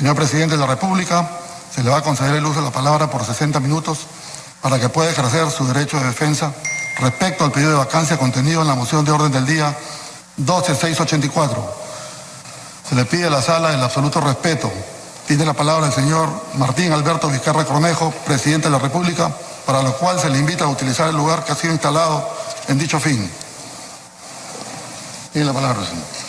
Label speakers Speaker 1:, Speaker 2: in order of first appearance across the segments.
Speaker 1: Señor Presidente de la República, se le va a conceder el uso de la palabra por 60 minutos para que pueda ejercer su derecho de defensa respecto al pedido de vacancia contenido en la moción de orden del día 12684. Se le pide a la sala el absoluto respeto. Tiene la palabra el señor Martín Alberto Vizcarra Cornejo, Presidente de la República, para lo cual se le invita a utilizar el lugar que ha sido instalado en dicho fin. Tiene la palabra, señor.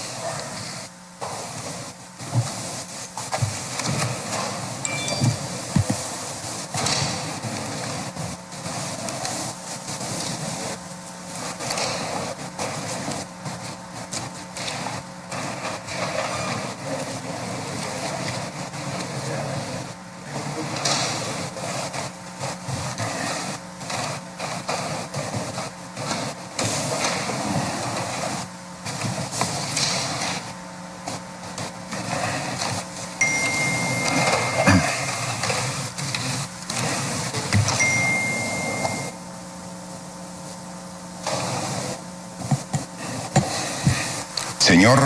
Speaker 2: Señor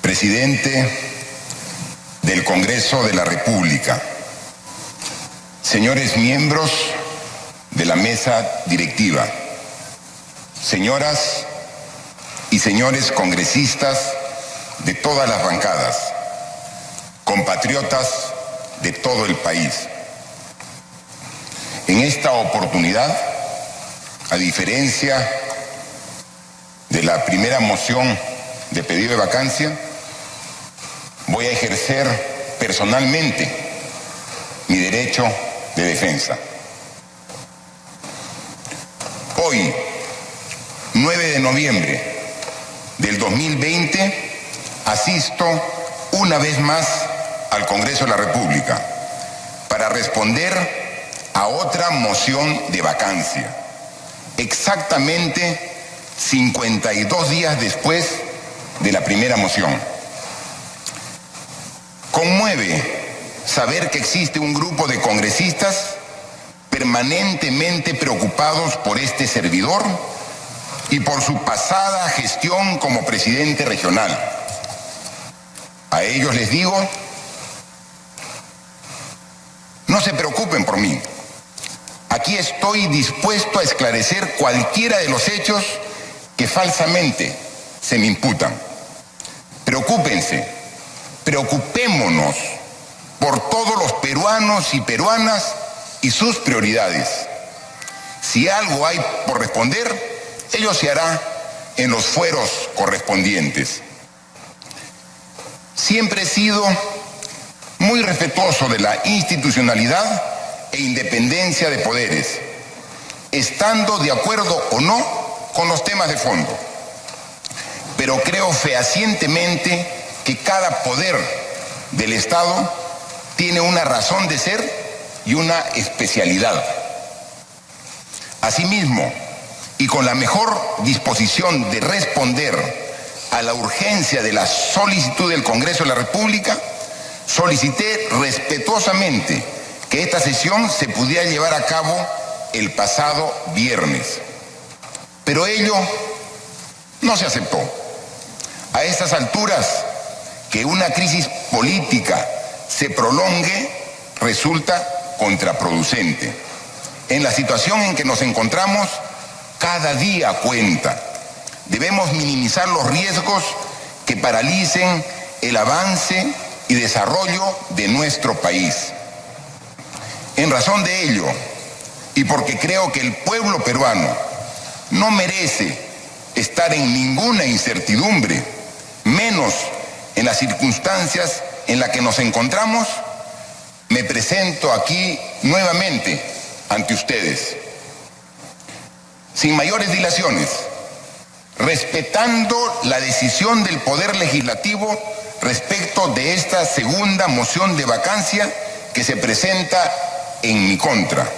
Speaker 2: Presidente del Congreso de la República, señores miembros de la mesa directiva, señoras y señores congresistas de todas las bancadas, compatriotas de todo el país. En esta oportunidad, a diferencia de la primera moción de pedido de vacancia, voy a ejercer personalmente mi derecho de defensa. Hoy, 9 de noviembre del 2020, asisto una vez más al Congreso de la República para responder a otra moción de vacancia, exactamente 52 días después de la primera moción. Conmueve saber que existe un grupo de congresistas permanentemente preocupados por este servidor y por su pasada gestión como presidente regional. A ellos les digo, no se preocupen por mí. Aquí estoy dispuesto a esclarecer cualquiera de los hechos que falsamente se me imputan. Preocúpense, preocupémonos por todos los peruanos y peruanas y sus prioridades. Si algo hay por responder, ello se hará en los fueros correspondientes. Siempre he sido muy respetuoso de la institucionalidad e independencia de poderes, estando de acuerdo o no con los temas de fondo. Pero creo fehacientemente que cada poder del Estado tiene una razón de ser y una especialidad. Asimismo, y con la mejor disposición de responder a la urgencia de la solicitud del Congreso de la República, solicité respetuosamente que esta sesión se pudiera llevar a cabo el pasado viernes. Pero ello no se aceptó. A estas alturas, que una crisis política se prolongue resulta contraproducente. En la situación en que nos encontramos, cada día cuenta. Debemos minimizar los riesgos que paralicen el avance y desarrollo de nuestro país. En razón de ello, y porque creo que el pueblo peruano no merece estar en ninguna incertidumbre, menos en las circunstancias en las que nos encontramos, me presento aquí nuevamente ante ustedes. Sin mayores dilaciones, respetando la decisión del Poder Legislativo respecto de esta segunda moción de vacancia que se presenta en mi contra.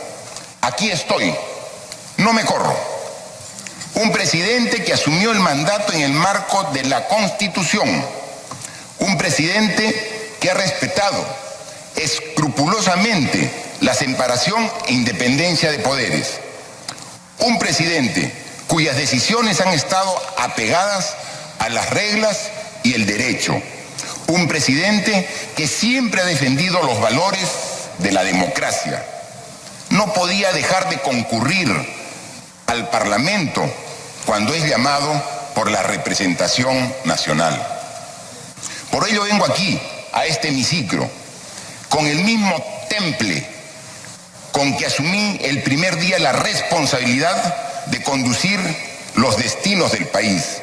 Speaker 2: Aquí estoy, no me corro. Un presidente que asumió el mandato en el marco de la Constitución. Un presidente que ha respetado escrupulosamente la separación e independencia de poderes. Un presidente cuyas decisiones han estado apegadas a las reglas y el derecho. Un presidente que siempre ha defendido los valores de la democracia. No podía dejar de concurrir al Parlamento cuando es llamado por la representación nacional. Por ello vengo aquí, a este hemiciclo, con el mismo temple con que asumí el primer día la responsabilidad de conducir los destinos del país,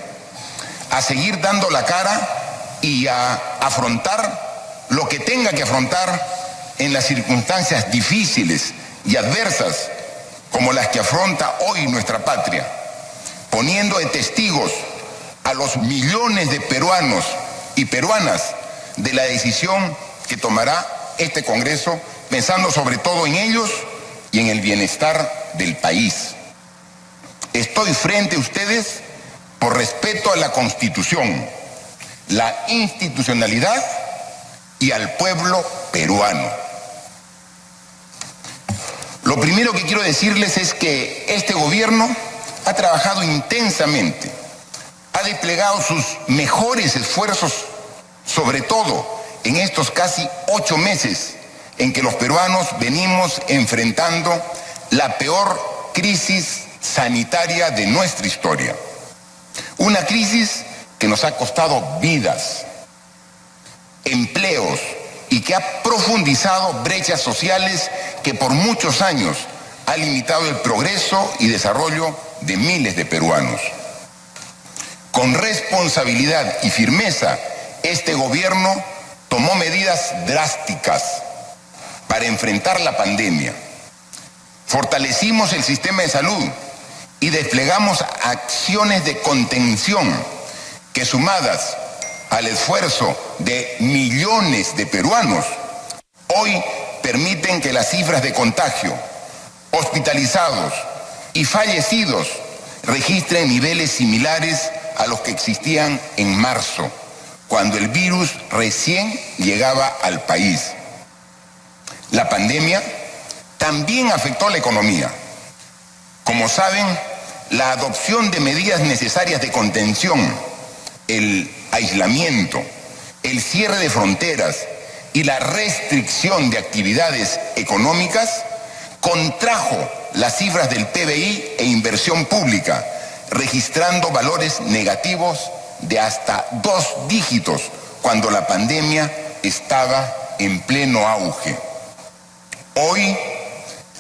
Speaker 2: a seguir dando la cara y a afrontar lo que tenga que afrontar en las circunstancias difíciles y adversas como las que afronta hoy nuestra patria, poniendo de testigos a los millones de peruanos y peruanas de la decisión que tomará este Congreso, pensando sobre todo en ellos y en el bienestar del país. Estoy frente a ustedes por respeto a la Constitución, la institucionalidad y al pueblo peruano. Lo primero que quiero decirles es que este gobierno ha trabajado intensamente, ha desplegado sus mejores esfuerzos, sobre todo en estos casi 8 meses en que los peruanos venimos enfrentando la peor crisis sanitaria de nuestra historia. Una crisis que nos ha costado vidas, empleos y que ha profundizado brechas sociales que por muchos años ha limitado el progreso y desarrollo de miles de peruanos. Con responsabilidad y firmeza, este gobierno tomó medidas drásticas para enfrentar la pandemia. Fortalecimos el sistema de salud y desplegamos acciones de contención que, sumadas al esfuerzo de millones de peruanos, hoy permiten que las cifras de contagio, hospitalizados y fallecidos registren niveles similares a los que existían en marzo, cuando el virus recién llegaba al país. La pandemia también afectó a la economía. Como saben, la adopción de medidas necesarias de contención, el aislamiento, el cierre de fronteras y la restricción de actividades económicas contrajo las cifras del PBI e inversión pública, registrando valores negativos de hasta 2 dígitos cuando la pandemia estaba en pleno auge. Hoy,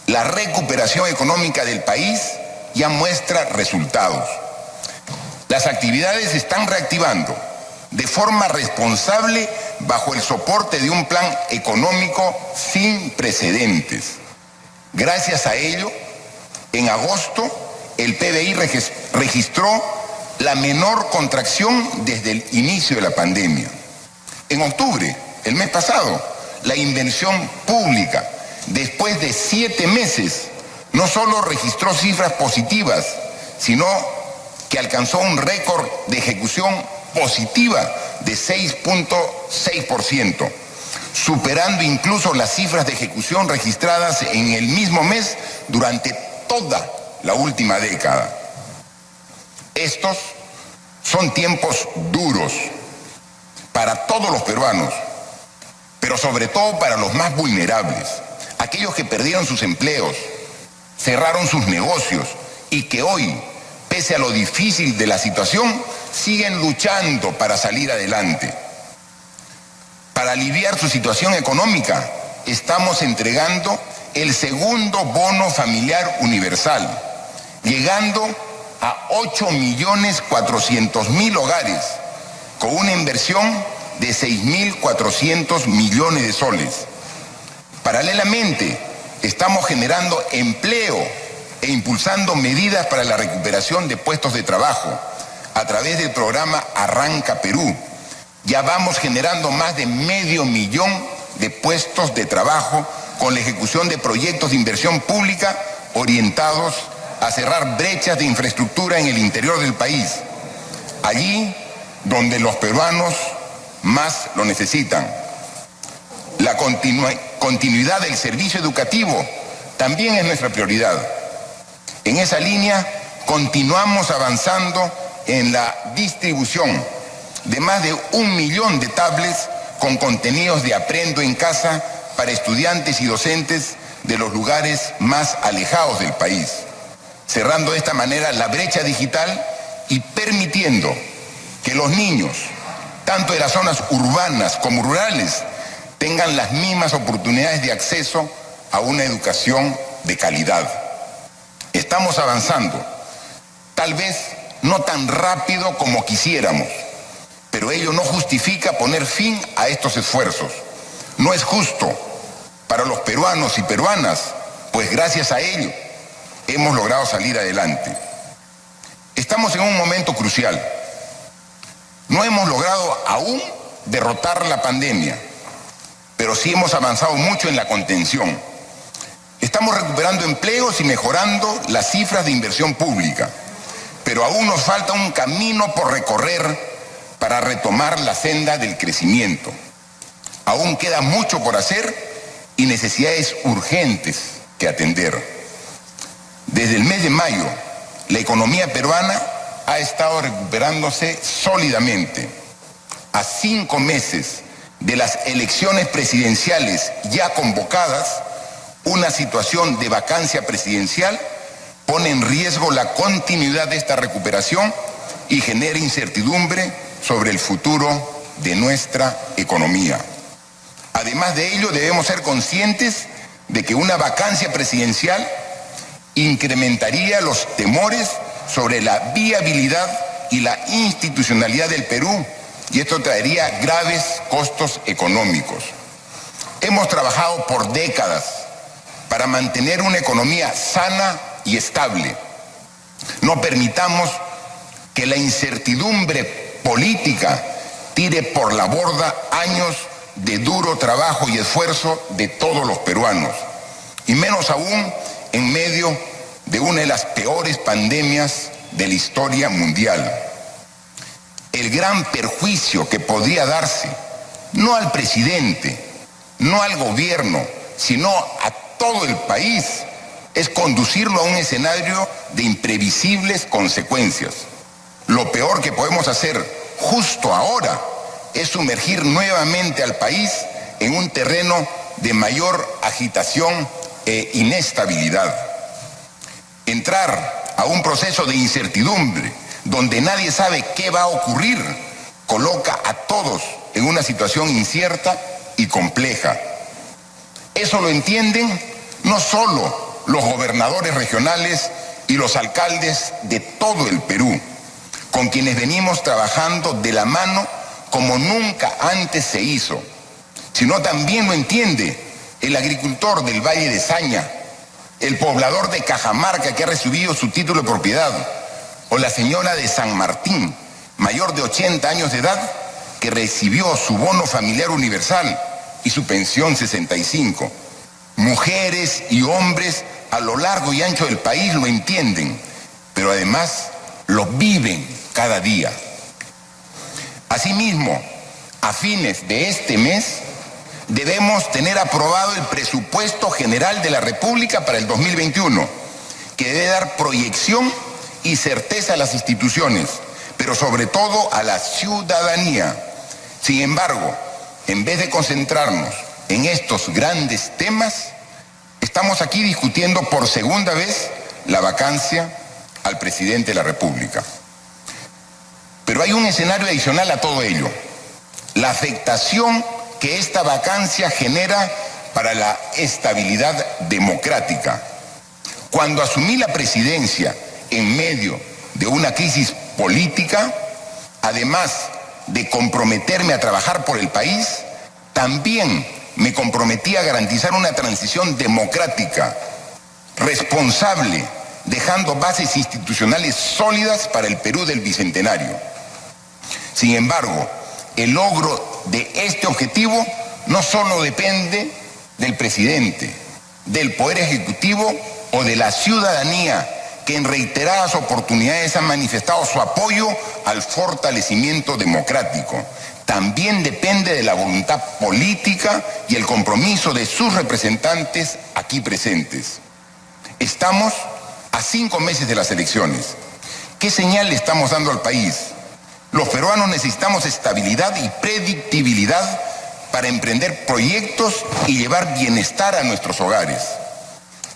Speaker 2: la recuperación económica del país ya muestra resultados. Las actividades se están reactivando de forma responsable bajo el soporte de un plan económico sin precedentes. Gracias a ello, en agosto, el PBI registró la menor contracción desde el inicio de la pandemia. En octubre, el mes pasado, la inversión pública, después de 7 meses, no solo registró cifras positivas, sino que alcanzó un récord de ejecución positiva de 6.6%, superando incluso las cifras de ejecución registradas en el mismo mes durante toda la última década. Estos son tiempos duros para todos los peruanos, pero sobre todo para los más vulnerables, aquellos que perdieron sus empleos, cerraron sus negocios y que hoy, pese a lo difícil de la situación, siguen luchando para salir adelante. Para aliviar su situación económica, estamos entregando el segundo bono familiar universal, llegando a 8.400.000 hogares, con una inversión de 6.400 millones de soles. Paralelamente, estamos generando empleo e impulsando medidas para la recuperación de puestos de trabajo a través del programa Arranca Perú. Ya vamos generando más de 500.000 de puestos de trabajo con la ejecución de proyectos de inversión pública orientados a cerrar brechas de infraestructura en el interior del país, allí donde los peruanos más lo necesitan. La continuidad del servicio educativo también es nuestra prioridad. En esa línea, continuamos avanzando en la distribución de más de 1 millón de tablets con contenidos de aprendo en casa para estudiantes y docentes de los lugares más alejados del país, cerrando de esta manera la brecha digital y permitiendo que los niños, tanto de las zonas urbanas como rurales, tengan las mismas oportunidades de acceso a una educación de calidad. Estamos avanzando, tal vez no tan rápido como quisiéramos, pero ello no justifica poner fin a estos esfuerzos. No es justo para los peruanos y peruanas, pues gracias a ello hemos logrado salir adelante. Estamos en un momento crucial. No hemos logrado aún derrotar la pandemia, pero sí hemos avanzado mucho en la contención. Estamos recuperando empleos y mejorando las cifras de inversión pública, pero aún nos falta un camino por recorrer para retomar la senda del crecimiento. Aún queda mucho por hacer y necesidades urgentes que atender. Desde el mes de mayo, la economía peruana ha estado recuperándose sólidamente. A 5 meses de las elecciones presidenciales ya convocadas, una situación de vacancia presidencial pone en riesgo la continuidad de esta recuperación y genera incertidumbre sobre el futuro de nuestra economía. Además de ello, debemos ser conscientes de que una vacancia presidencial incrementaría los temores sobre la viabilidad y la institucionalidad del Perú, y esto traería graves costos económicos. Hemos trabajado por décadas para mantener una economía sana y estable. No permitamos que la incertidumbre política tire por la borda años de duro trabajo y esfuerzo de todos los peruanos, y menos aún en medio de una de las peores pandemias de la historia mundial. El gran perjuicio que podría darse, no al presidente, no al gobierno, sino a todo el país, es conducirlo a un escenario de imprevisibles consecuencias. Lo peor que podemos hacer justo ahora es sumergir nuevamente al país en un terreno de mayor agitación e inestabilidad. Entrar a un proceso de incertidumbre donde nadie sabe qué va a ocurrir coloca a todos en una situación incierta y compleja. Eso lo entienden no solo los gobernadores regionales y los alcaldes de todo el Perú, con quienes venimos trabajando de la mano como nunca antes se hizo, sino también lo entiende el agricultor del Valle de Saña, el poblador de Cajamarca que ha recibido su título de propiedad, o la señora de San Martín, mayor de 80 años de edad, que recibió su bono familiar universal y su pensión 65. Mujeres y hombres a lo largo y ancho del país lo entienden, pero además lo viven cada día. Asimismo, a fines de este mes, debemos tener aprobado el presupuesto general de la República para el 2021, que debe dar proyección y certeza a las instituciones, pero sobre todo a la ciudadanía. Sin embargo, en vez de concentrarnos en estos grandes temas, estamos aquí discutiendo por segunda vez la vacancia al presidente de la República. Pero hay un escenario adicional a todo ello: la afectación que esta vacancia genera para la estabilidad democrática. Cuando asumí la presidencia en medio de una crisis política, además de comprometerme a trabajar por el país, también me comprometí a garantizar una transición democrática, responsable, dejando bases institucionales sólidas para el Perú del Bicentenario. Sin embargo, el logro de este objetivo no solo depende del presidente, del Poder Ejecutivo o de la ciudadanía, que en reiteradas oportunidades han manifestado su apoyo al fortalecimiento democrático. También depende de la voluntad política y el compromiso de sus representantes aquí presentes. Estamos a 5 meses de las elecciones. ¿Qué señal le estamos dando al país? Los peruanos necesitamos estabilidad y predictibilidad para emprender proyectos y llevar bienestar a nuestros hogares.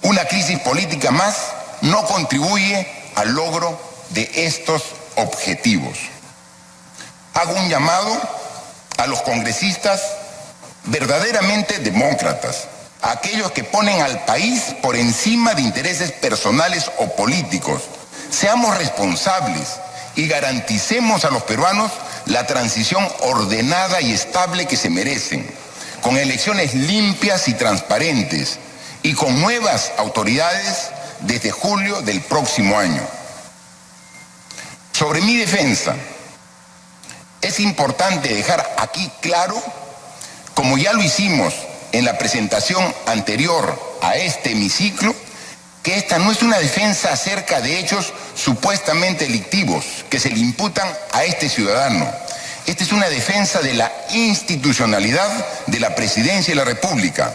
Speaker 2: Una crisis política más no contribuye al logro de estos objetivos. Hago un llamado a los congresistas verdaderamente demócratas, a aquellos que ponen al país por encima de intereses personales o políticos. Seamos responsables y garanticemos a los peruanos la transición ordenada y estable que se merecen, con elecciones limpias y transparentes y con nuevas autoridades desde julio del próximo año. Sobre mi defensa, es importante dejar aquí claro, como ya lo hicimos en la presentación anterior a este hemiciclo, que esta no es una defensa acerca de hechos supuestamente delictivos que se le imputan a este ciudadano. Esta es una defensa de la institucionalidad de la Presidencia de la República,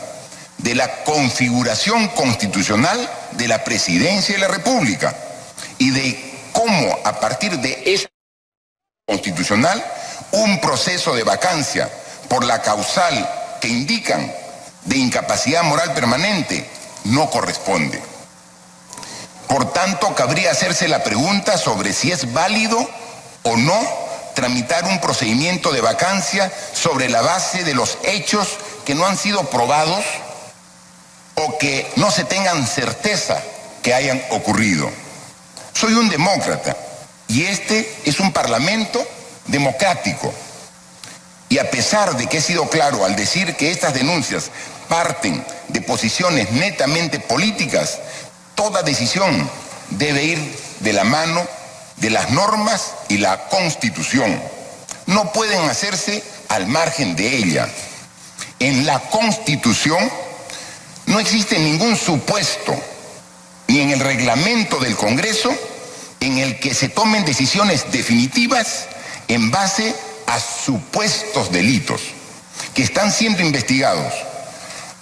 Speaker 2: de la configuración constitucional de la Presidencia de la República y de cómo a partir de esa constitucional un proceso de vacancia por la causal que indican de incapacidad moral permanente no corresponde. Por tanto, cabría hacerse la pregunta sobre si es válido o no tramitar un procedimiento de vacancia sobre la base de los hechos que no han sido probados o que no se tengan certeza que hayan ocurrido. Soy un demócrata y este es un parlamento democrático. Y a pesar de que he sido claro al decir que estas denuncias parten de posiciones netamente políticas, toda decisión debe ir de la mano de las normas y la Constitución. No pueden hacerse al margen de ella. En la Constitución no existe ningún supuesto, ni en el reglamento del Congreso, en el que se tomen decisiones definitivas en base a supuestos delitos que están siendo investigados.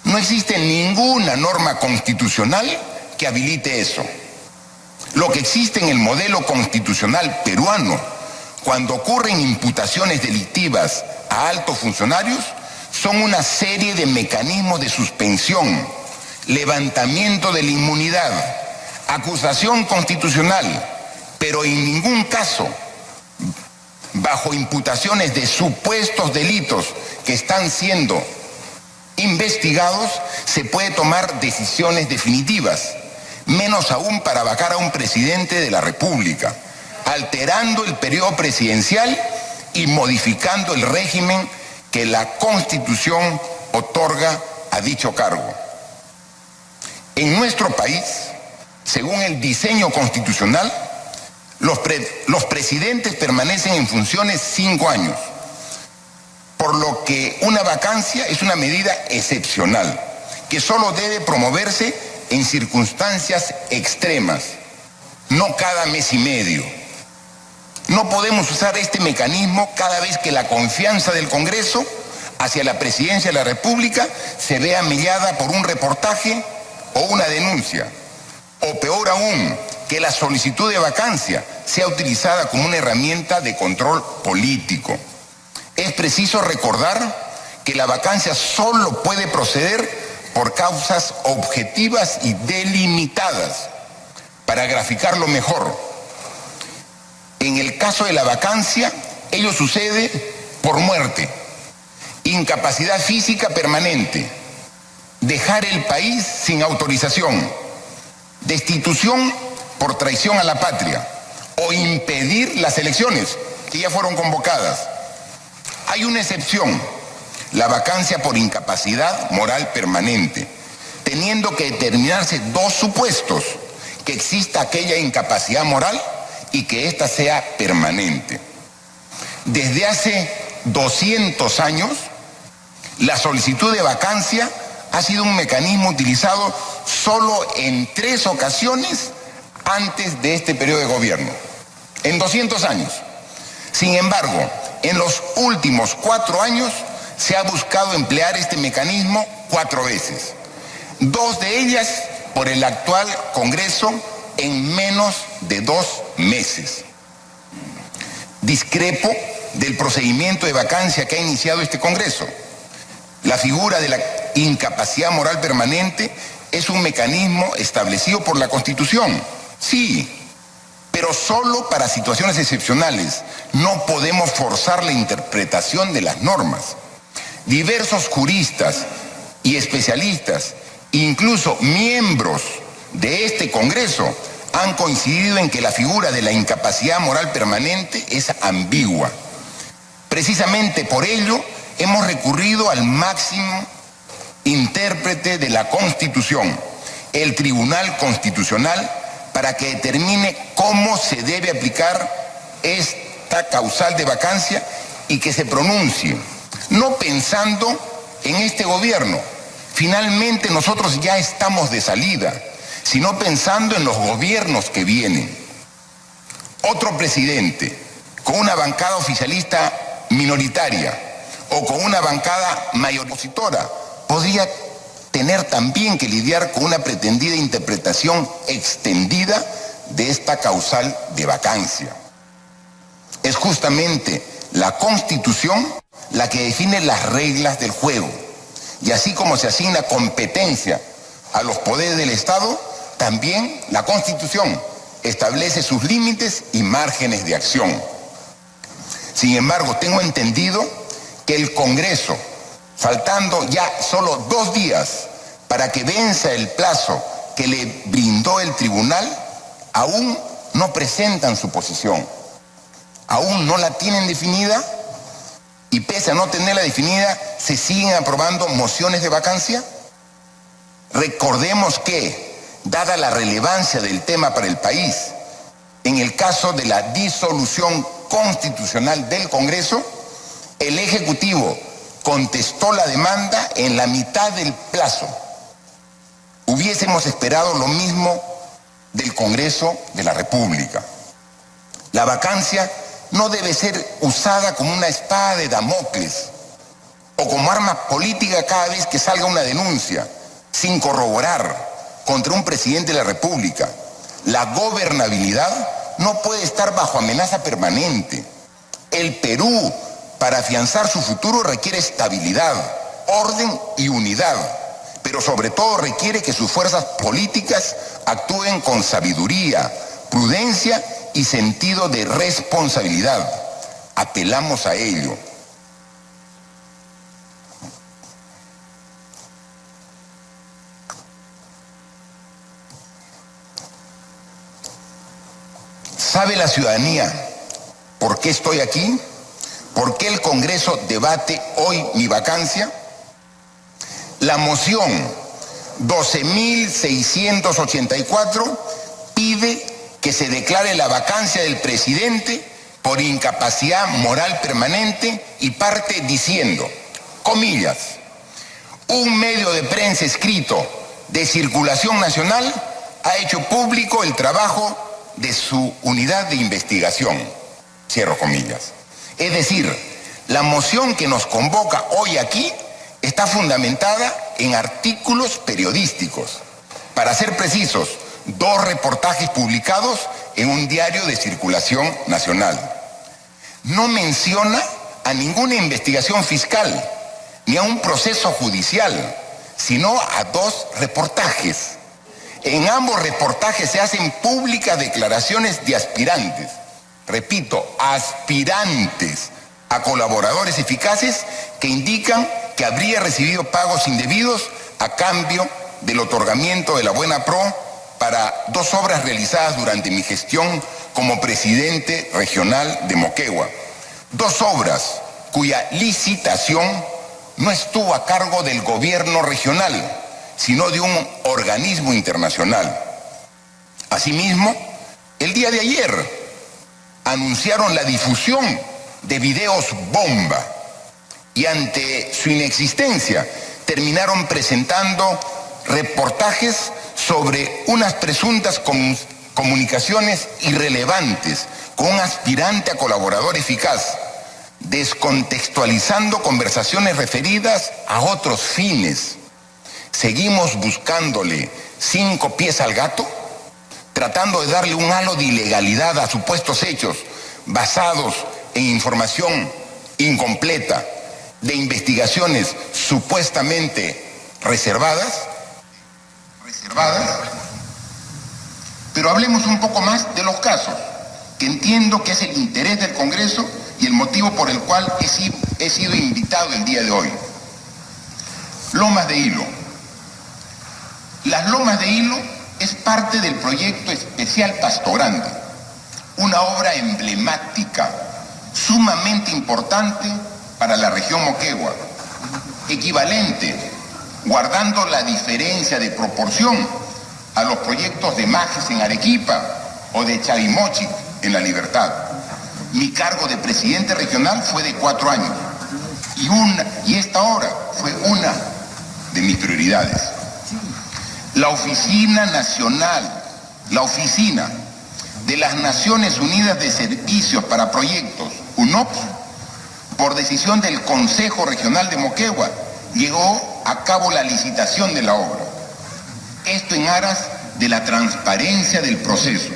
Speaker 2: No existe ninguna norma constitucional que habilite eso. Lo que existe en el modelo constitucional peruano, cuando ocurren imputaciones delictivas a altos funcionarios, son una serie de mecanismos de suspensión, levantamiento de la inmunidad, acusación constitucional, pero en ningún caso bajo imputaciones de supuestos delitos que están siendo investigados, se puede tomar decisiones definitivas, menos aún para vacar a un presidente de la República, alterando el periodo presidencial y modificando el régimen que la Constitución otorga a dicho cargo. En nuestro país, según el diseño constitucional, los presidentes permanecen en funciones 5 años, por lo que una vacancia es una medida excepcional, que solo debe promoverse en circunstancias extremas, no cada mes y medio. No podemos usar este mecanismo cada vez que la confianza del Congreso hacia la Presidencia de la República se vea mellada por un reportaje o una denuncia, o peor aún, que la solicitud de vacancia sea utilizada como una herramienta de control político. Es preciso recordar que la vacancia solo puede proceder por causas objetivas y delimitadas. Para graficarlo mejor, en el caso de la vacancia, ello sucede por muerte, incapacidad física permanente, dejar el país sin autorización, destitución por traición a la patria o impedir las elecciones que ya fueron convocadas. Hay una excepción, la vacancia por incapacidad moral permanente, teniendo que determinarse 2 supuestos: que exista aquella incapacidad moral y que ésta sea permanente. Desde hace 200 años, la solicitud de vacancia ha sido un mecanismo utilizado solo en 3 ocasiones antes de este periodo de gobierno, en 200 años. Sin embargo, en los últimos 4 años se ha buscado emplear este mecanismo 4 veces, 2 de ellas por el actual Congreso en menos de 2 meses. Discrepo del procedimiento de vacancia que ha iniciado este Congreso. La figura de la incapacidad moral permanente es un mecanismo establecido por la Constitución, sí, pero solo para situaciones excepcionales. No podemos forzar la interpretación de las normas. Diversos juristas y especialistas, incluso miembros de este Congreso, han coincidido en que la figura de la incapacidad moral permanente es ambigua. Precisamente por ello hemos recurrido al máximo intérprete de la Constitución, el Tribunal Constitucional, para que determine cómo se debe aplicar esta causal de vacancia y que se pronuncie, no pensando en este gobierno. Finalmente nosotros ya estamos de salida, sino pensando en los gobiernos que vienen. Otro presidente con una bancada oficialista minoritaria o con una bancada mayor opositora podría tener también que lidiar con una pretendida interpretación extendida de esta causal de vacancia. Es justamente la Constitución la que define las reglas del juego, y así como se asigna competencia a los poderes del Estado, también la Constitución establece sus límites y márgenes de acción. Sin embargo, tengo entendido que el Congreso, faltando ya solo 2 días para que venza el plazo que le brindó el tribunal, aún no presentan su posición. Aún no la tienen definida y pese a no tenerla definida, se siguen aprobando mociones de vacancia. Recordemos que, dada la relevancia del tema para el país, en el caso de la disolución constitucional del Congreso, el Ejecutivo contestó la demanda en la mitad del plazo. Hubiésemos esperado lo mismo del Congreso de la República. La vacancia no debe ser usada como una espada de Damocles o como arma política cada vez que salga una denuncia sin corroborar contra un presidente de la República. La gobernabilidad no puede estar bajo amenaza permanente. El Perú, para afianzar su futuro, requiere estabilidad, orden y unidad, pero sobre todo requiere que sus fuerzas políticas actúen con sabiduría, prudencia y sentido de responsabilidad. Apelamos a ello. ¿Sabe la ciudadanía por qué estoy aquí? ¿Por qué el Congreso debate hoy mi vacancia? La moción 12.684 pide que se declare la vacancia del presidente por incapacidad moral permanente y parte diciendo, comillas, un medio de prensa escrito de circulación nacional ha hecho público el trabajo de su unidad de investigación, cierro comillas. Es decir, la moción que nos convoca hoy aquí está fundamentada en artículos periodísticos. Para ser precisos, 2 reportajes publicados en un diario de circulación nacional. No menciona a ninguna investigación fiscal ni a un proceso judicial, sino a 2 reportajes. En ambos reportajes se hacen públicas declaraciones de aspirantes, repito, aspirantes a colaboradores eficaces que indican que habría recibido pagos indebidos a cambio del otorgamiento de la buena pro para 2 obras realizadas durante mi gestión como presidente regional de Moquegua. 2 obras cuya licitación no estuvo a cargo del gobierno regional, sino de un organismo internacional. Asimismo, el día de ayer anunciaron la difusión de videos bomba y ante su inexistencia terminaron presentando reportajes sobre unas presuntas comunicaciones irrelevantes con un aspirante a colaborador eficaz, descontextualizando conversaciones referidas a otros fines. Seguimos buscándole 5 pies al gato, tratando de darle un halo de ilegalidad a supuestos hechos basados en información incompleta. de investigaciones supuestamente reservadas, pero hablemos un poco más de los casos, que entiendo que es el interés del Congreso y el motivo por el cual he sido invitado el día de hoy. Lomas de Hilo. Las Lomas de Hilo es parte del proyecto especial Pasto Grande, una obra emblemática, sumamente importante para la región Moquegua, equivalente, guardando la diferencia de proporción, a los proyectos de Magis en Arequipa o de Chavimochic en La Libertad. Mi cargo de presidente regional fue de 4 años y esta obra fue una de mis prioridades. La Oficina de las Naciones Unidas de Servicios para Proyectos, UNOPS, por decisión del Consejo Regional de Moquegua, llevó a cabo la licitación de la obra. Esto en aras de la transparencia del proceso.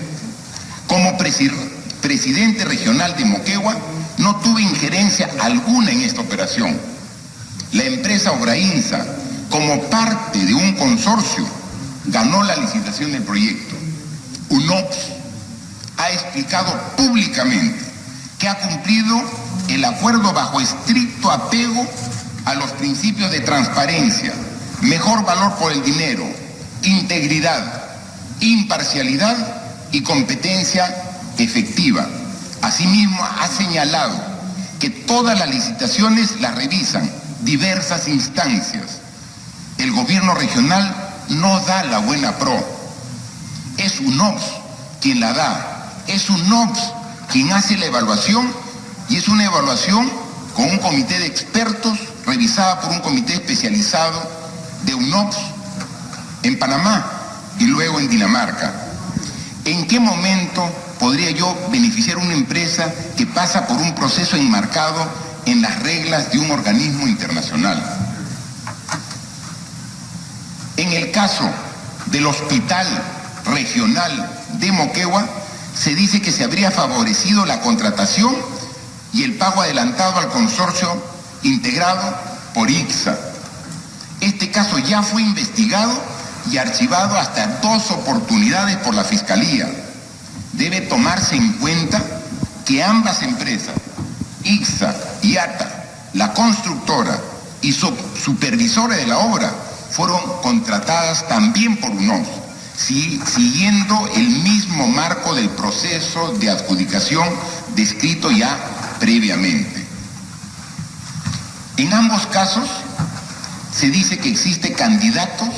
Speaker 2: Como presidente regional de Moquegua, no tuve injerencia alguna en esta operación. La empresa Obrainsa, como parte de un consorcio, ganó la licitación del proyecto. UNOPS ha explicado públicamente que ha cumplido el acuerdo bajo estricto apego a los principios de transparencia, mejor valor por el dinero, integridad, imparcialidad y competencia efectiva. Asimismo, ha señalado que todas las licitaciones las revisan diversas instancias. El gobierno regional no da la buena pro. Es UNOPS quien la da. Es UNOPS quien hace la evaluación y es una evaluación con un comité de expertos revisada por un comité especializado de UNOPS en Panamá y luego en Dinamarca. ¿En qué momento podría yo beneficiar a una empresa que pasa por un proceso enmarcado en las reglas de un organismo internacional? En el caso del Hospital Regional de Moquegua, se dice que se habría favorecido la contratación y el pago adelantado al consorcio integrado por ICSA. Este caso ya fue investigado y archivado hasta 2 oportunidades por la Fiscalía. Debe tomarse en cuenta que ambas empresas, ICSA y ATA, la constructora y supervisora de la obra, fueron contratadas también por UNOPS, siguiendo el mismo marco del proceso de adjudicación descrito ya previamente. En ambos casos se dice que existen candidatos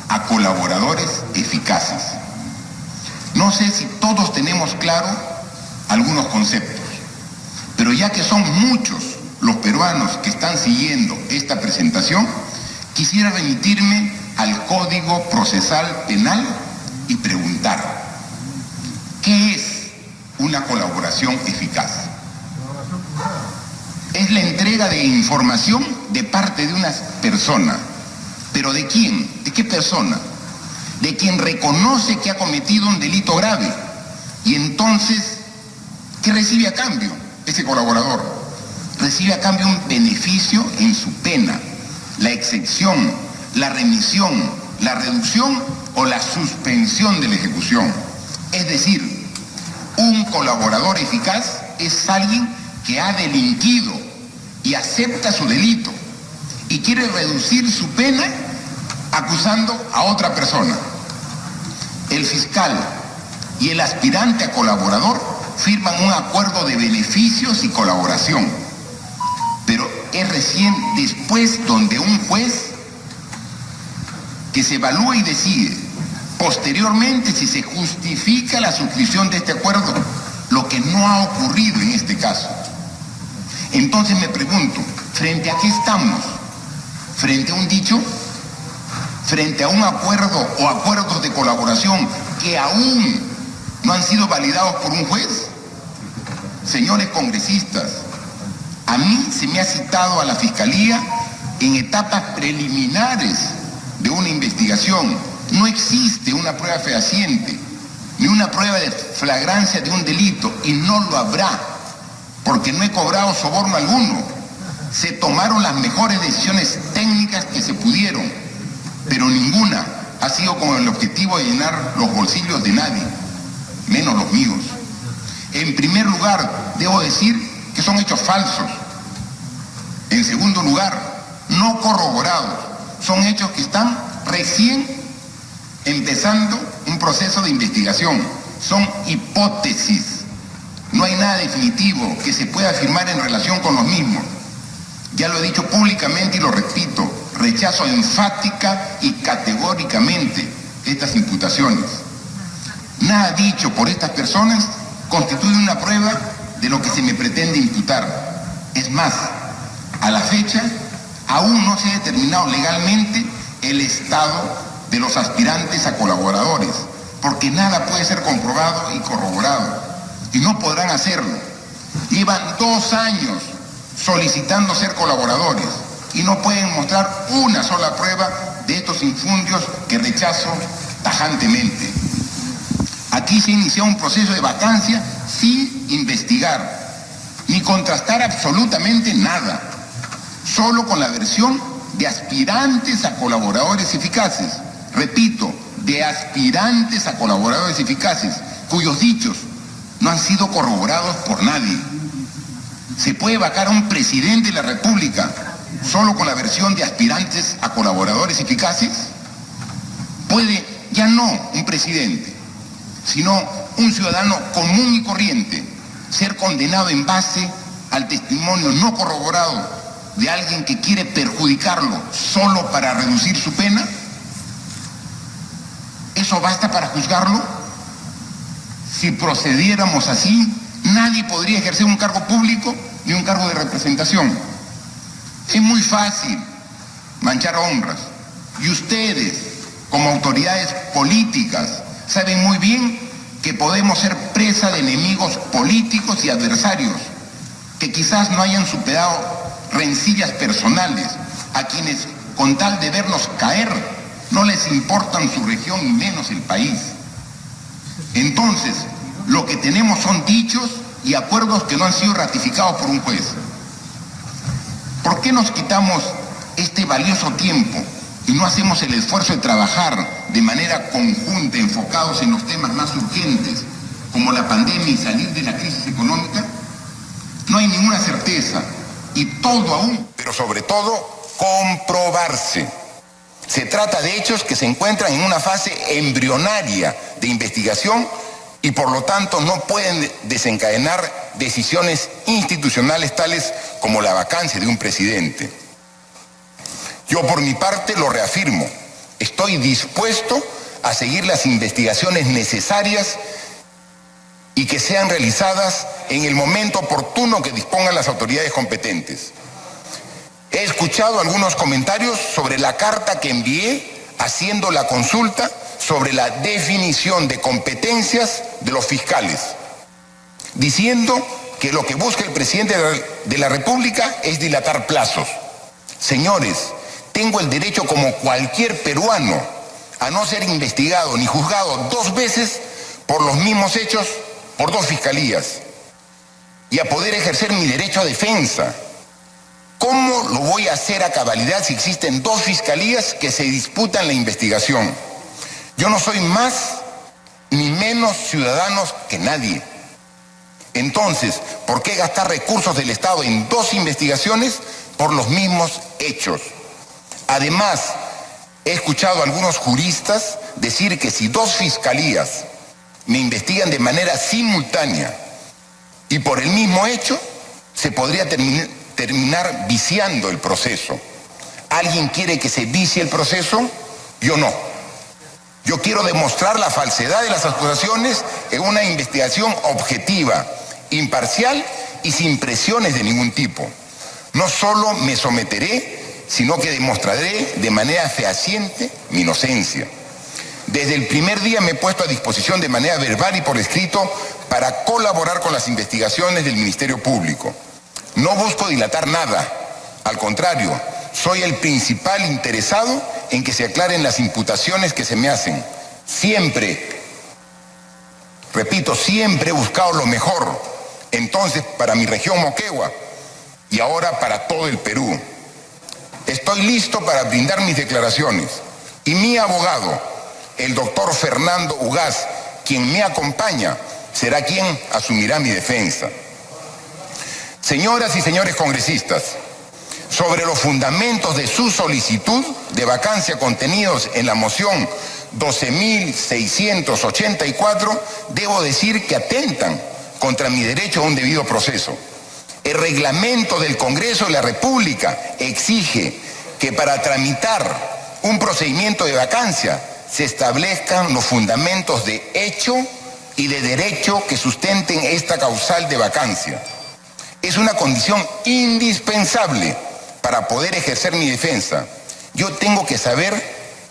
Speaker 2: a colaboradores eficaces. No sé si todos tenemos claro algunos conceptos, pero ya que son muchos los peruanos que están siguiendo esta presentación, quisiera remitirme al Código Procesal Penal y preguntar, ¿qué es una colaboración eficaz? Es la entrega de información de parte de una persona. ¿Pero de quién? ¿De qué persona? De quien reconoce que ha cometido un delito grave. Y entonces, ¿qué recibe a cambio ese colaborador? Recibe a cambio un beneficio en su pena, la excepción, la remisión, la reducción o la suspensión de la ejecución. Es decir, un colaborador eficaz es alguien que ha delinquido y acepta su delito y quiere reducir su pena acusando a otra persona. El fiscal y el aspirante a colaborador firman un acuerdo de beneficios y colaboración, pero es recién después donde un juez que se evalúa y decide posteriormente si se justifica la suscripción de este acuerdo, lo que no ha ocurrido en este caso. Entonces me pregunto, ¿frente a qué estamos? ¿Frente a un dicho? ¿Frente a un acuerdo o acuerdos de colaboración que aún no han sido validados por un juez? Señores congresistas, a mí se me ha citado a la Fiscalía en etapas preliminares de una investigación. No existe una prueba fehaciente, ni una prueba de flagrancia de un delito, y no lo habrá, porque no he cobrado soborno alguno. Se tomaron las mejores decisiones técnicas que se pudieron, pero ninguna ha sido con el objetivo de llenar los bolsillos de nadie, menos los míos. En primer lugar, debo decir que son hechos falsos. En segundo lugar, no corroborados. Son hechos que están recién empezando un proceso de investigación. Son hipótesis. No hay nada definitivo que se pueda afirmar en relación con los mismos. Ya lo he dicho públicamente y lo repito, rechazo enfática y categóricamente estas imputaciones. Nada dicho por estas personas constituye una prueba de lo que se me pretende imputar. Es más, a la fecha, aún no se ha determinado legalmente el estado de los aspirantes a colaboradores, porque nada puede ser comprobado y corroborado, y no podrán hacerlo. Llevan 2 años solicitando ser colaboradores y no pueden mostrar una sola prueba de estos infundios que rechazo tajantemente. Aquí se inició un proceso de vacancia sin investigar, ni contrastar absolutamente nada, solo con la versión de aspirantes a colaboradores eficaces. Repito, de aspirantes a colaboradores eficaces, cuyos dichos no han sido corroborados por nadie. ¿Se puede vacar a un presidente de la República solo con la versión de aspirantes a colaboradores eficaces? Puede ya no un presidente, sino un ciudadano común y corriente ser condenado en base al testimonio no corroborado de alguien que quiere perjudicarlo solo para reducir su pena. ¿Eso basta para juzgarlo? Si procediéramos así, nadie podría ejercer un cargo público ni un cargo de representación. Es muy fácil manchar honras. Y ustedes, como autoridades políticas, saben muy bien que podemos ser presa de enemigos políticos y adversarios, que quizás no hayan superado rencillas personales, a quienes, con tal de vernos caer, no les importan su región y menos el país. Entonces, lo que tenemos son dichos y acuerdos que no han sido ratificados por un juez. ¿Por qué nos quitamos este valioso tiempo y no hacemos el esfuerzo de trabajar de manera conjunta, enfocados en los temas más urgentes, como la pandemia y salir de la crisis económica? No hay ninguna certeza y todo aún, pero sobre todo, comprobarse. Se trata de hechos que se encuentran en una fase embrionaria de investigación y por lo tanto no pueden desencadenar decisiones institucionales tales como la vacancia de un presidente. Yo por mi parte lo reafirmo, estoy dispuesto a seguir las investigaciones necesarias y que sean realizadas en el momento oportuno que dispongan las autoridades competentes. He escuchado algunos comentarios sobre la carta que envié haciendo la consulta sobre la definición de competencias de los fiscales, diciendo que lo que busca el presidente de la República es dilatar plazos. Señores, tengo el derecho como cualquier peruano a no ser investigado ni juzgado 2 veces por los mismos hechos por 2 fiscalías y a poder ejercer mi derecho a defensa. ¿Cómo lo voy a hacer a cabalidad si existen 2 fiscalías que se disputan la investigación? Yo no soy más ni menos ciudadano que nadie. Entonces, ¿por qué gastar recursos del Estado en 2 investigaciones por los mismos hechos? Además, he escuchado a algunos juristas decir que si 2 fiscalías me investigan de manera simultánea y por el mismo hecho, se podría terminar viciando el proceso. ¿Alguien quiere que se vicie el proceso? Yo no. Yo quiero demostrar la falsedad de las acusaciones en una investigación objetiva, imparcial y sin presiones de ningún tipo. No solo me someteré, sino que demostraré de manera fehaciente mi inocencia. Desde el primer día me he puesto a disposición de manera verbal y por escrito para colaborar con las investigaciones del Ministerio Público. No busco dilatar nada, al contrario, soy el principal interesado en que se aclaren las imputaciones que se me hacen. Siempre, repito, siempre he buscado lo mejor. Entonces, para mi región Moquegua y ahora para todo el Perú. Estoy listo para brindar mis declaraciones y mi abogado, el doctor Fernando Ugaz, quien me acompaña, será quien asumirá mi defensa. Señoras y señores congresistas, sobre los fundamentos de su solicitud de vacancia contenidos en la moción 12.684, debo decir que atentan contra mi derecho a un debido proceso. El reglamento del Congreso de la República exige que para tramitar un procedimiento de vacancia se establezcan los fundamentos de hecho y de derecho que sustenten esta causal de vacancia. Es una condición indispensable para poder ejercer mi defensa. Yo tengo que saber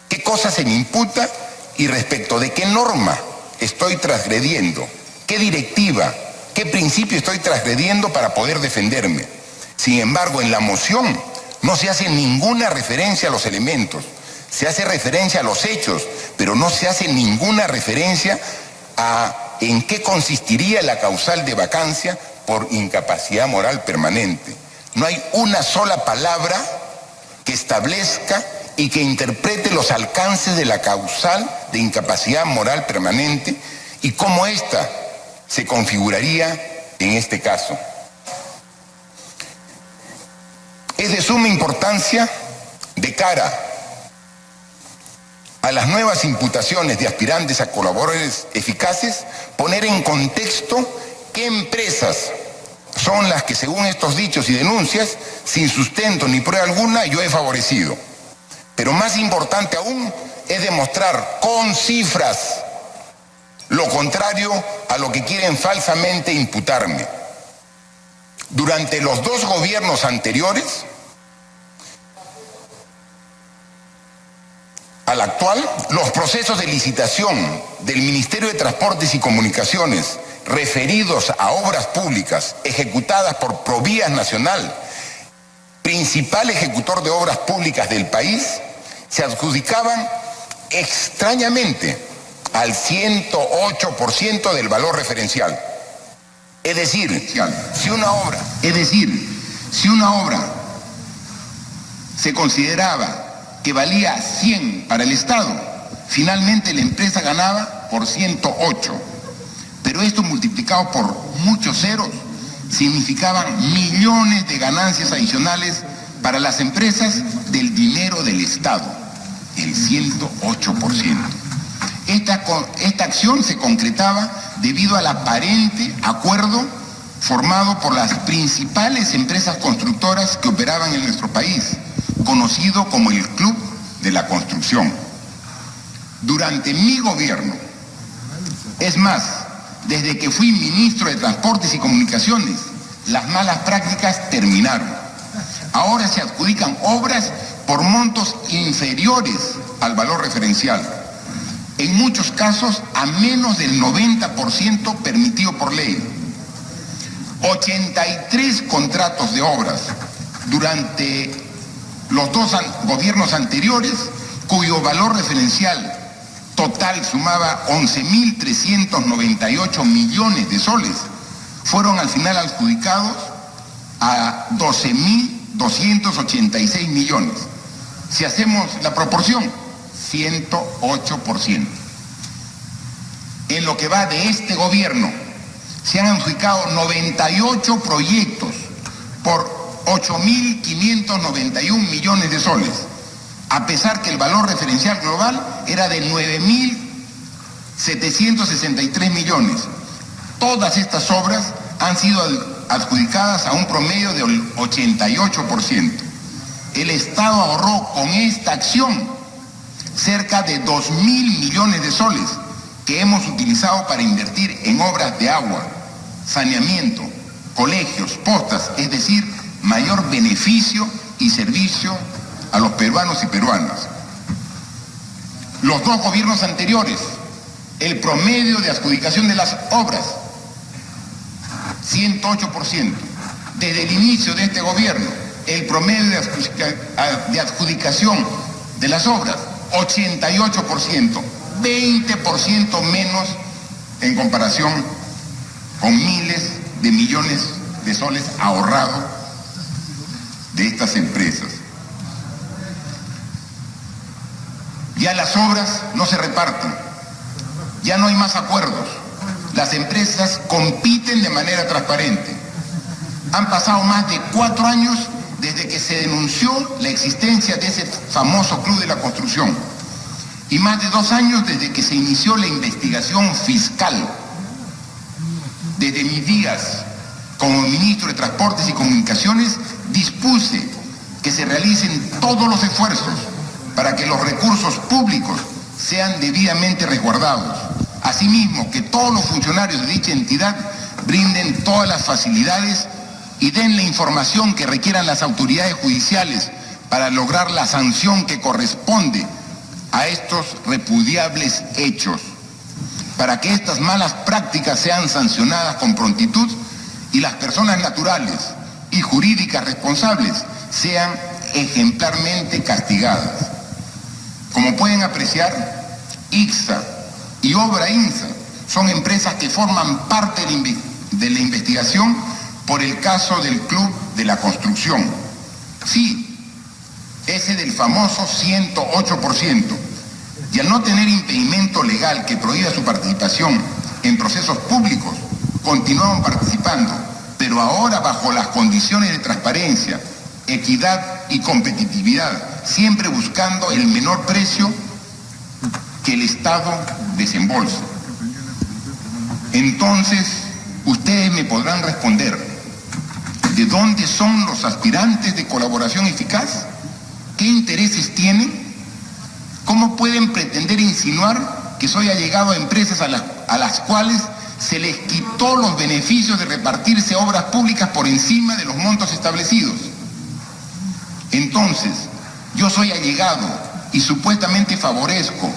Speaker 2: qué cosa se me imputa y respecto de qué norma estoy transgrediendo, qué directiva, qué principio estoy transgrediendo para poder defenderme. Sin embargo, en la moción no se hace ninguna referencia a los elementos, se hace referencia a los hechos, pero no se hace ninguna referencia a en qué consistiría la causal de vacancia por incapacidad moral permanente. No hay una sola palabra que establezca y que interprete los alcances de la causal de incapacidad moral permanente y cómo ésta se configuraría en este caso. Es de suma importancia de cara a las nuevas imputaciones de aspirantes a colaboradores eficaces, poner en contexto qué empresas son las que, según estos dichos y denuncias, sin sustento ni prueba alguna, yo he favorecido. Pero más importante aún es demostrar con cifras lo contrario a lo que quieren falsamente imputarme. Durante los dos gobiernos anteriores al actual, los procesos de licitación del Ministerio de Transportes y Comunicaciones referidos a obras públicas ejecutadas por Provías Nacional, principal ejecutor de obras públicas del país, se adjudicaban extrañamente al 108% del valor referencial. Es decir, si una obra se consideraba que valía 100 para el Estado, finalmente la empresa ganaba por 108. Pero esto multiplicado por muchos ceros significaban millones de ganancias adicionales para las empresas del dinero del Estado, el 108%. Esta acción se concretaba debido al aparente acuerdo formado por las principales empresas constructoras que operaban en nuestro país, conocido como el Club de la Construcción. Durante mi gobierno, es más, desde que fui ministro de Transportes y Comunicaciones, las malas prácticas terminaron. Ahora se adjudican obras por montos inferiores al valor referencial, en muchos casos a menos del 90% permitido por ley. 83 contratos de obras durante los dos gobiernos anteriores, cuyo valor referencial total sumaba 11.398 millones de soles, fueron al final adjudicados a 12.286 millones. Si hacemos la proporción, 108%. En lo que va de este gobierno, se han adjudicado 98 proyectos por 8.591 millones de soles, a pesar que el valor referencial global era de 9.763 millones. Todas estas obras han sido adjudicadas a un promedio del 88%. El Estado ahorró con esta acción cerca de 2.000 millones de soles que hemos utilizado para invertir en obras de agua, saneamiento, colegios, postas, es decir, mayor beneficio y servicio a los peruanos y peruanas. Los dos gobiernos anteriores, el promedio de adjudicación de las obras, 108%. Desde el inicio de este gobierno, el promedio de adjudicación de las obras, 88%, 20% menos en comparación con miles de millones de soles ahorrados de estas empresas. Ya las obras no se reparten, ya no hay más acuerdos, las empresas compiten de manera transparente. Han pasado más de 4 años desde que se denunció la existencia de ese famoso Club de la Construcción y más de 2 años desde que se inició la investigación fiscal. Desde mis días como ministro de Transportes y Comunicaciones dispuse que se realicen todos los esfuerzos para que los recursos públicos sean debidamente resguardados. Asimismo, que todos los funcionarios de dicha entidad brinden todas las facilidades y den la información que requieran las autoridades judiciales para lograr la sanción que corresponde a estos repudiables hechos, para que estas malas prácticas sean sancionadas con prontitud y las personas naturales y jurídicas responsables sean ejemplarmente castigadas. Como pueden apreciar, ICSA y Obra INSA son empresas que forman parte de la investigación por el caso del Club de la Construcción. Sí, ese del famoso 108%. Y al no tener impedimento legal que prohíba su participación en procesos públicos, continuaron participando, pero ahora bajo las condiciones de transparencia, equidad y competitividad, siempre buscando el menor precio que el Estado desembolsa. Entonces, ustedes me podrán responder, ¿de dónde son los aspirantes de colaboración eficaz? ¿Qué intereses tienen? ¿Cómo pueden pretender insinuar que soy allegado a empresas a las cuales se les quitó los beneficios de repartirse obras públicas por encima de los montos establecidos? Entonces, yo soy allegado y supuestamente favorezco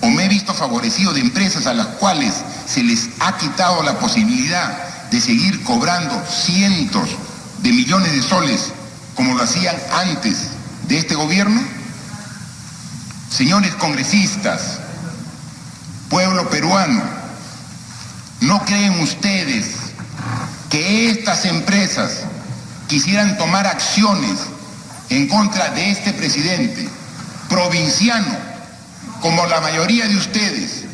Speaker 2: o me he visto favorecido de empresas a las cuales se les ha quitado la posibilidad de seguir cobrando cientos de millones de soles como lo hacían antes de este gobierno. Señores congresistas, pueblo peruano, ¿no creen ustedes que estas empresas quisieran tomar acciones en contra de este presidente provinciano, como la mayoría de ustedes,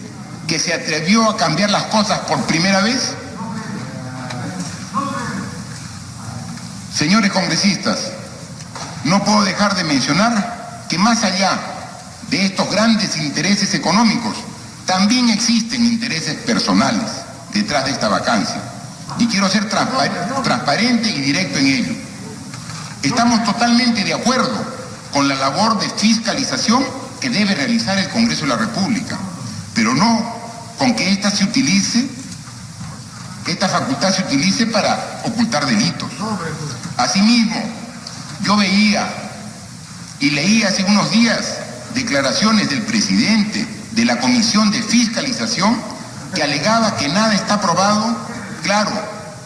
Speaker 2: que se atrevió a cambiar las cosas por primera vez? Señores congresistas, no puedo dejar de mencionar que más allá de estos grandes intereses económicos, también existen intereses personales detrás de esta vacancia. Y quiero ser transparente y directo en ello. Estamos totalmente de acuerdo con la labor de fiscalización que debe realizar el Congreso de la República, pero no con que esta facultad se utilice para ocultar delitos. Asimismo, yo veía y leí hace unos días declaraciones del presidente de la Comisión de Fiscalización que alegaba que nada está probado, claro,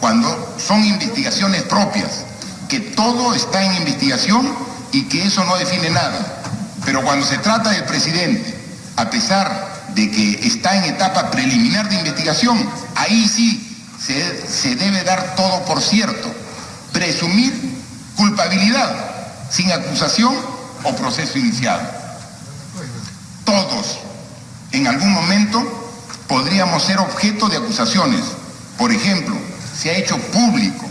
Speaker 2: cuando son investigaciones propias, que todo está en investigación y que eso no define nada. Pero cuando se trata del presidente, a pesar de que está en etapa preliminar de investigación, ahí sí se debe dar todo por cierto, presumir culpabilidad sin acusación o proceso iniciado. Todos, en algún momento, podríamos ser objeto de acusaciones. Por ejemplo, se ha hecho público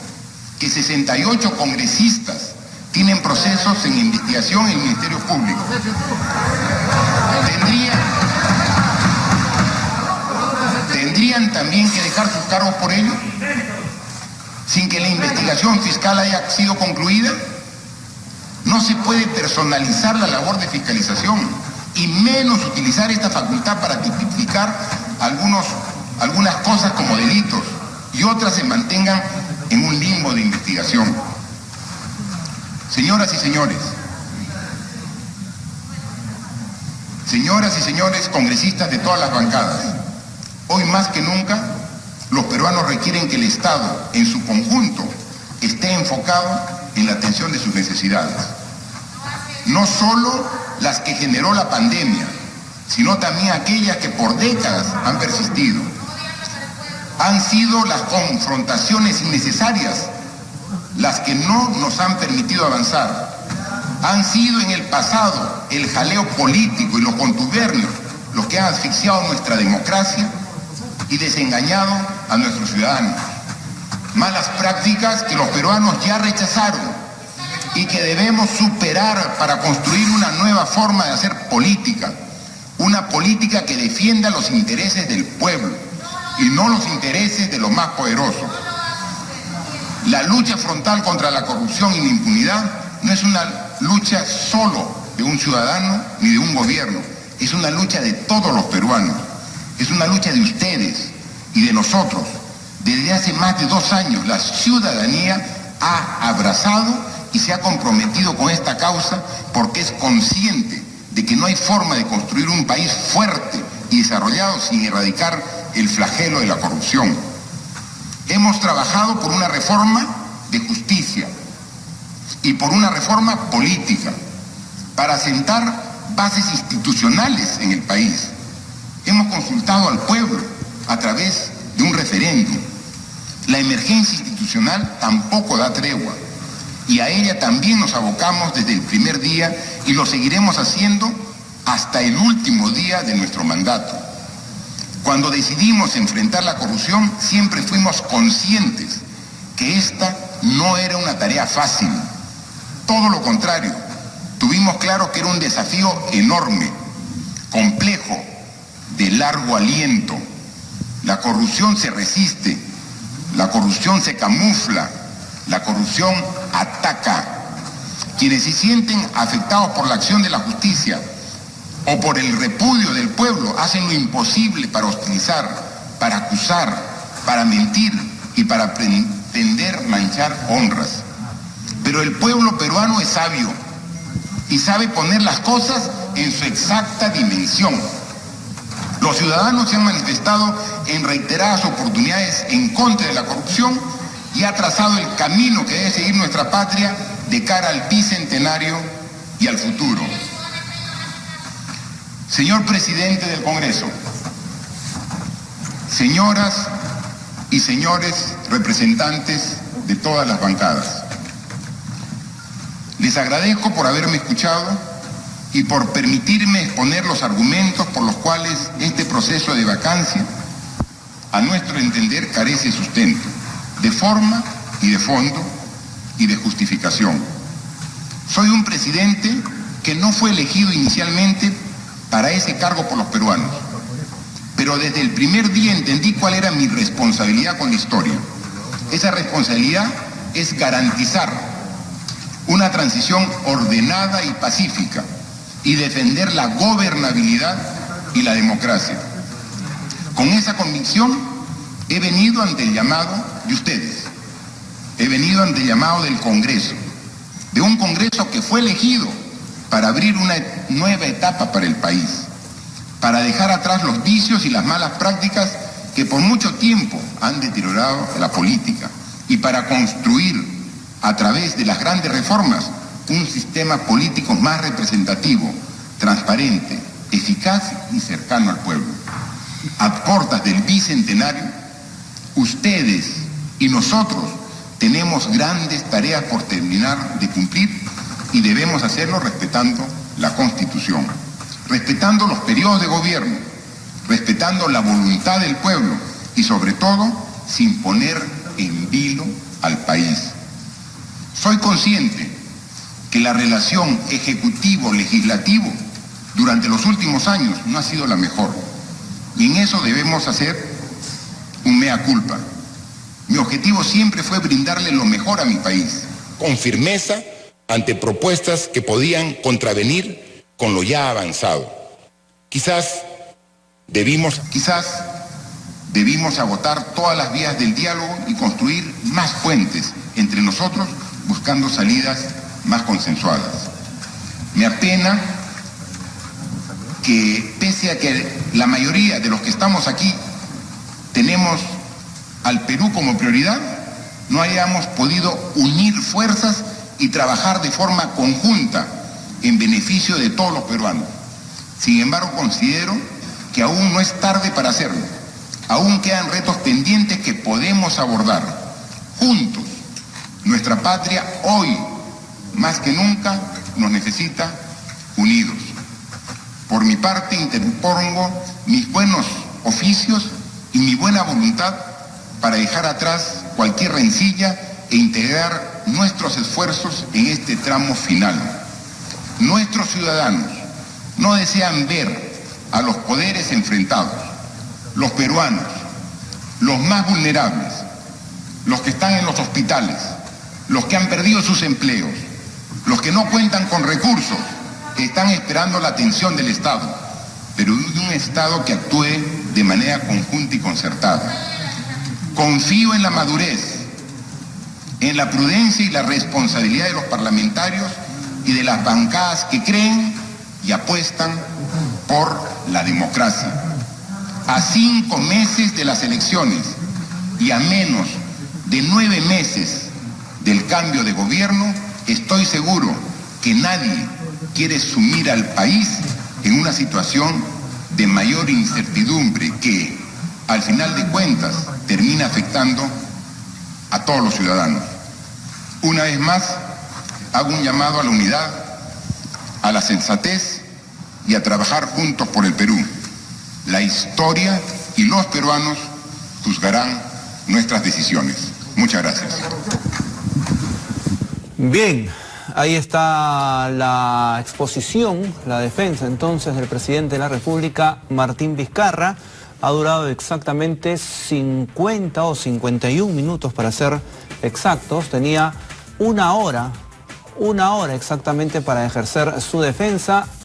Speaker 2: que 68 congresistas tienen procesos en investigación en el Ministerio Público. ¿Tendrían también que dejar sus cargos por ello, sin que la investigación fiscal haya sido concluida? No se puede personalizar la labor de fiscalización y menos utilizar esta facultad para tipificar algunas cosas como delitos y otras se mantengan en un limbo de investigación. Señoras y señores congresistas de todas las bancadas, hoy más que nunca los peruanos requieren que el Estado en su conjunto esté enfocado en la atención de sus necesidades. No solo las que generó la pandemia, sino también aquellas que por décadas han persistido. Han sido las confrontaciones innecesarias las que no nos han permitido avanzar. Han sido en el pasado el jaleo político y los contubernios los que han asfixiado nuestra democracia y desengañado a nuestros ciudadanos. Malas prácticas que los peruanos ya rechazaron y que debemos superar para construir una nueva forma de hacer política. Una política que defienda los intereses del pueblo y no los intereses de los más poderosos. La lucha frontal contra la corrupción y la impunidad no es una lucha solo de un ciudadano ni de un gobierno, es una lucha de todos los peruanos, es una lucha de ustedes y de nosotros. Desde hace más de 2 años la ciudadanía ha abrazado y se ha comprometido con esta causa porque es consciente de que no hay forma de construir un país fuerte y desarrollado sin erradicar el flagelo de la corrupción. Hemos trabajado por una reforma de justicia y por una reforma política para asentar bases institucionales en el país. Hemos consultado al pueblo a través de un referéndum. La emergencia institucional tampoco da tregua y a ella también nos abocamos desde el primer día y lo seguiremos haciendo hasta el último día de nuestro mandato. Cuando decidimos enfrentar la corrupción, siempre fuimos conscientes que esta no era una tarea fácil. Todo lo contrario, tuvimos claro que era un desafío enorme, complejo, de largo aliento. La corrupción se resiste, la corrupción se camufla, la corrupción ataca. Quienes se sienten afectados por la acción de la justicia o por el repudio del pueblo hacen lo imposible para hostilizar, para acusar, para mentir y para pretender manchar honras. Pero el pueblo peruano es sabio y sabe poner las cosas en su exacta dimensión. Los ciudadanos se han manifestado en reiteradas oportunidades en contra de la corrupción y ha trazado el camino que debe seguir nuestra patria de cara al bicentenario y al futuro. Señor presidente del Congreso, señoras y señores representantes de todas las bancadas, les agradezco por haberme escuchado y por permitirme exponer los argumentos por los cuales este proceso de vacancia, a nuestro entender, carece de sustento, de forma y de fondo y de justificación. Soy un presidente que no fue elegido inicialmente para ese cargo por los peruanos, pero desde el primer día entendí cuál era mi responsabilidad con la historia. Esa responsabilidad es garantizar una transición ordenada y pacífica y defender la gobernabilidad y la democracia. Con esa convicción he venido ante el llamado de ustedes, he venido ante el llamado del Congreso, de un Congreso que fue elegido para abrir una nueva etapa para el país, para dejar atrás los vicios y las malas prácticas que por mucho tiempo han deteriorado la política y para construir a través de las grandes reformas un sistema político más representativo, transparente, eficaz y cercano al pueblo. A puertas del bicentenario, ustedes y nosotros tenemos grandes tareas por terminar de cumplir y debemos hacerlo respetando la Constitución, respetando los periodos de gobierno, respetando la voluntad del pueblo y sobre todo sin poner en vilo al país. Soy consciente que la relación ejecutivo-legislativo durante los últimos años no ha sido la mejor y en eso debemos hacer un mea culpa. Mi objetivo siempre fue brindarle lo mejor a mi país, con firmeza ante propuestas que podían contravenir con lo ya avanzado. Quizás debimos agotar todas las vías del diálogo y construir más puentes entre nosotros buscando salidas más consensuadas. Me apena que pese a que la mayoría de los que estamos aquí tenemos al Perú como prioridad, no hayamos podido unir fuerzas y trabajar de forma conjunta en beneficio de todos los peruanos. Sin embargo, considero que aún no es tarde para hacerlo. Aún quedan retos pendientes que podemos abordar juntos Nuestra patria hoy, más que nunca, nos necesita unidos. Por mi parte, interpongo mis buenos oficios y mi buena voluntad para dejar atrás cualquier rencilla e integrar nuestros esfuerzos en este tramo final. Nuestros ciudadanos no desean ver a los poderes enfrentados. Los peruanos, los más vulnerables, los que están en los hospitales, los que han perdido sus empleos, los que no cuentan con recursos, están esperando la atención del Estado, pero de un Estado que actúe de manera conjunta y concertada. Confío en la madurez, en la prudencia y la responsabilidad de los parlamentarios y de las bancadas que creen y apuestan por la democracia. A 5 meses de las elecciones y a menos de 9 meses del cambio de gobierno, estoy seguro que nadie quiere sumir al país en una situación de mayor incertidumbre que, al final de cuentas, termina afectando a todos los ciudadanos. Una vez más, hago un llamado a la unidad, a la sensatez y a trabajar juntos por el Perú. La historia y los peruanos juzgarán nuestras decisiones. Muchas gracias.
Speaker 3: Bien, ahí está la exposición, la defensa entonces del presidente de la República, Martín Vizcarra. Ha durado exactamente 50 o 51 minutos para ser exactos. Tenía una hora exactamente para ejercer su defensa.